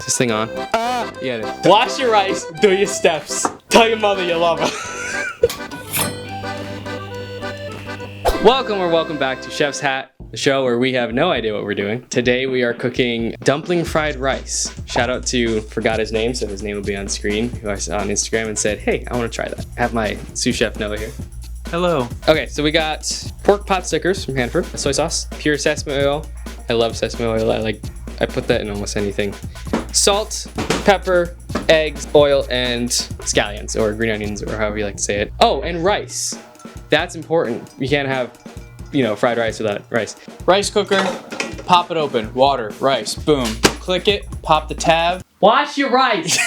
Is this thing on? Yeah, it is. Wash your rice, do your steps. Tell your mother you love her. Welcome back to Shef Satt, the show where we have no idea what we're doing. Today we are cooking dumpling fried rice. Shout out to, forgot his name, so his name will be on screen, who I saw on Instagram and said, hey, I want to try that. I have my sous chef Noah here. Hello. Okay, so we got pork pot stickers from Hanford, soy sauce, pure sesame oil. I love sesame oil. I put that in almost anything. Salt, pepper, eggs, oil, and scallions, or green onions, or however you like to say it. Oh, and rice. That's important. You can't have, fried rice without rice. Rice cooker, pop it open, water, rice, boom. Click it, pop the tab. Wash your rice.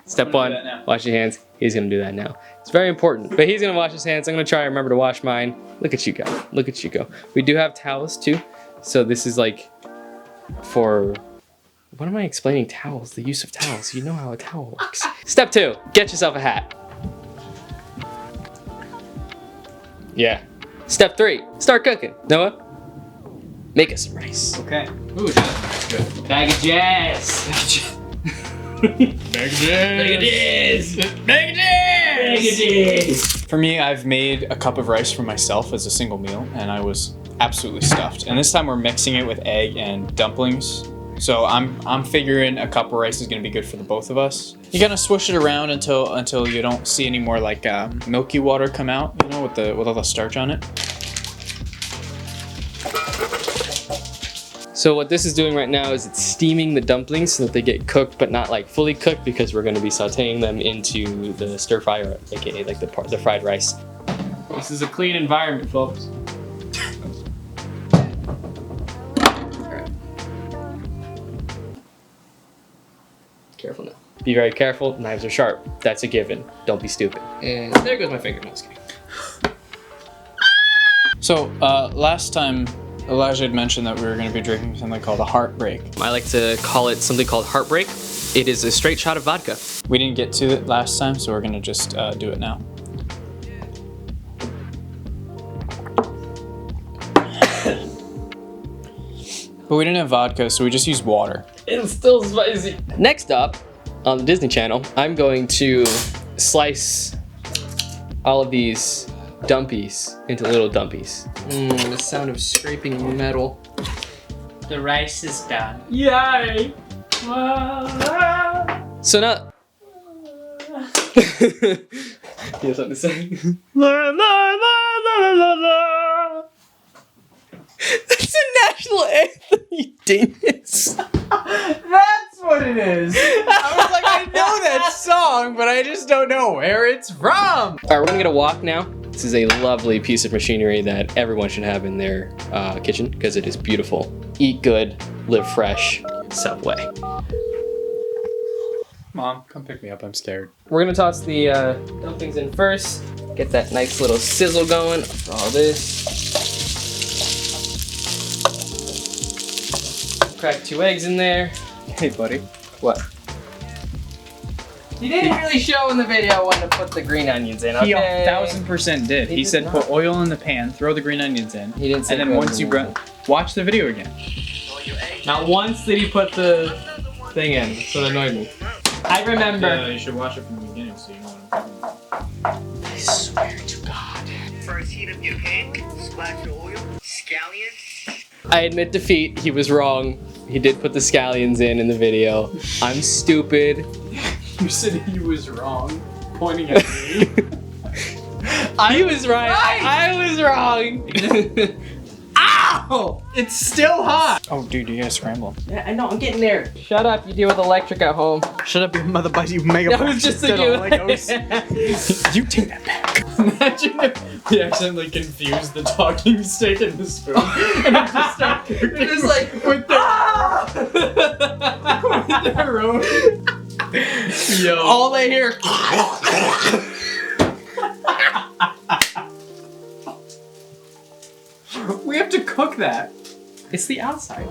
Step one, wash your hands. He's gonna do that now. It's very important, but he's gonna wash his hands. I'm gonna try to remember to wash mine. Look at you go, look at you go. We do have towels too. So this is like for, what am I explaining towels? The use of towels, you know how a towel works. Step two, get yourself a hat. Yeah. Step three, start cooking. Noah, make us some rice. Okay. Ooh, that's good. Bag of jazz. For me, I've made a cup of rice for myself as a single meal, and I was absolutely stuffed. And this time we're mixing it with egg and dumplings. So I'm figuring a cup of rice is gonna be good for the both of us. You're gonna swish it around until you don't see any more like milky water come out, with all the starch on it. So what this is doing right now is it's steaming the dumplings so that they get cooked, but not like fully cooked, because we're going to be sauteing them into the stir fry, or aka like the fried rice. This is a clean environment, folks. Alright. Careful now. Be very careful. Knives are sharp. That's a given. Don't be stupid. And there goes my finger. No, just kidding. So last time, Elijah had mentioned that we were going to be drinking something called a Heartbreak. I like to call it something called Heartbreak. It is a straight shot of vodka. We didn't get to it last time, so we're going to just do it now. But we didn't have vodka, so we just used water. It's still spicy. Next up, on the Disney Channel, I'm going to slice all of these dumpies into little dumpies. The sound of scraping metal. The rice is done. Yay! So now... You have something to say? That's a national anthem, you dingus. That's what it is! I was like, I know that song, but I just don't know where it's from! Alright, we're gonna get a wok now. This is a lovely piece of machinery that everyone should have in their kitchen because it is beautiful. Eat good, live fresh, Subway. Mom, come pick me up, I'm scared. We're gonna toss the dumplings in first. Get that nice little sizzle going for all this. Crack 2 eggs in there. Hey, buddy. What? He didn't really show in the video when to put the green onions in, okay? He 1000% did. He said not. Put oil in the pan, throw the green onions in. He didn't say and then once you watch the video again. Not once did he put the thing in, so it annoyed me. I remember. Yeah, you should watch it from the beginning so you know what I'm talking about. I swear to God. First heat of your pan, splash of oil, scallions. I admit defeat, he was wrong. He did put the scallions in the video. I'm stupid. You said he was wrong, pointing at me. He was right. I was wrong. Ow! It's still hot! Oh, dude, you gotta scramble. Yeah, I know, I'm getting there. Shut up, you deal with electric at home. Shut up, your mother bites you mega. That was just a You take that back. Imagine if we accidentally confused the talking stick and the spoon. And it just started cooking. Just like, with their own. Yo. all they hear. We have to cook that. It's the outside.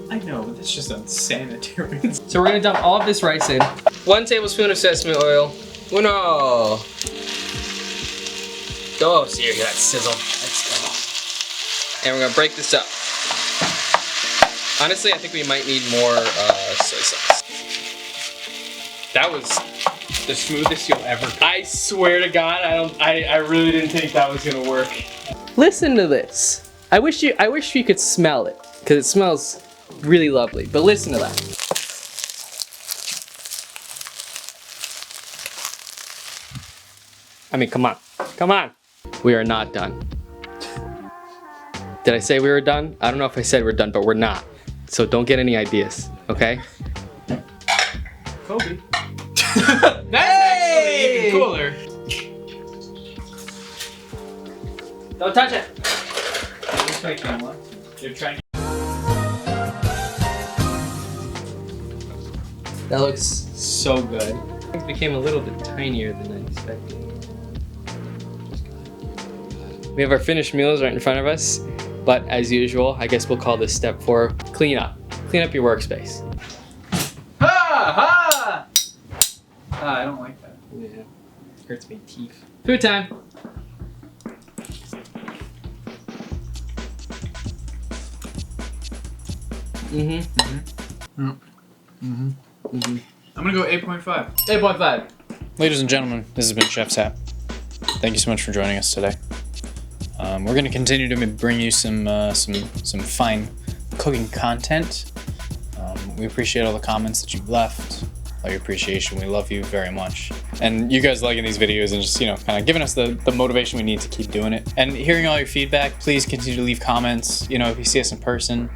I know, but that's just unsanitary. So we're gonna dump all of this rice in. 1 tablespoon of sesame oil. Uno. Oh, so you hear that sizzle. Let's go. And we're gonna break this up. Honestly, I think we might need more soy sauce. That was the smoothest you'll ever. I swear to God, I really didn't think that was gonna work. Listen to this. I wish you could smell it, because it smells really lovely. But listen to that. I mean, come on. Come on. We are not done. Did I say we were done? I don't know if I said we're done, but we're not. So don't get any ideas, okay? Kobe. That's actually even cooler. Don't touch it. You're trying. That looks so good. It became a little bit tinier than I expected. We have our finished meals right in front of us, but as usual, I guess we'll call this step 4, clean up. Clean up your workspace. Ha! I don't like that. Yeah, hurts my teeth. Food time. I'm gonna go 8.5. 8.5. Ladies and gentlemen, this has been Shef Satt. Thank you so much for joining us today. We're going to continue to bring you some fine cooking content. We appreciate all the comments that you've left, all your appreciation. We love you very much, and you guys liking these videos and just kind of giving us the motivation we need to keep doing it. And hearing all your feedback, please continue to leave comments. If you see us in person,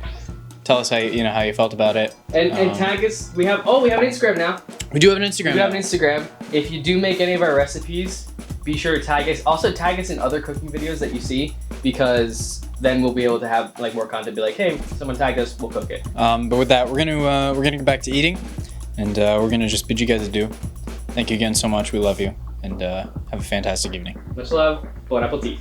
tell us how you felt about it. And tag us. We have an Instagram now. We do have an Instagram. We have an Instagram. If you do make any of our recipes, be sure to tag us. Also tag us in other cooking videos that you see, because then we'll be able to have more content. Be like, hey, someone tagged us, we'll cook it. But with that, we're gonna go back to eating, and we're gonna just bid you guys adieu. Thank you again so much. We love you, and have a fantastic evening. Much love. Bon appetit.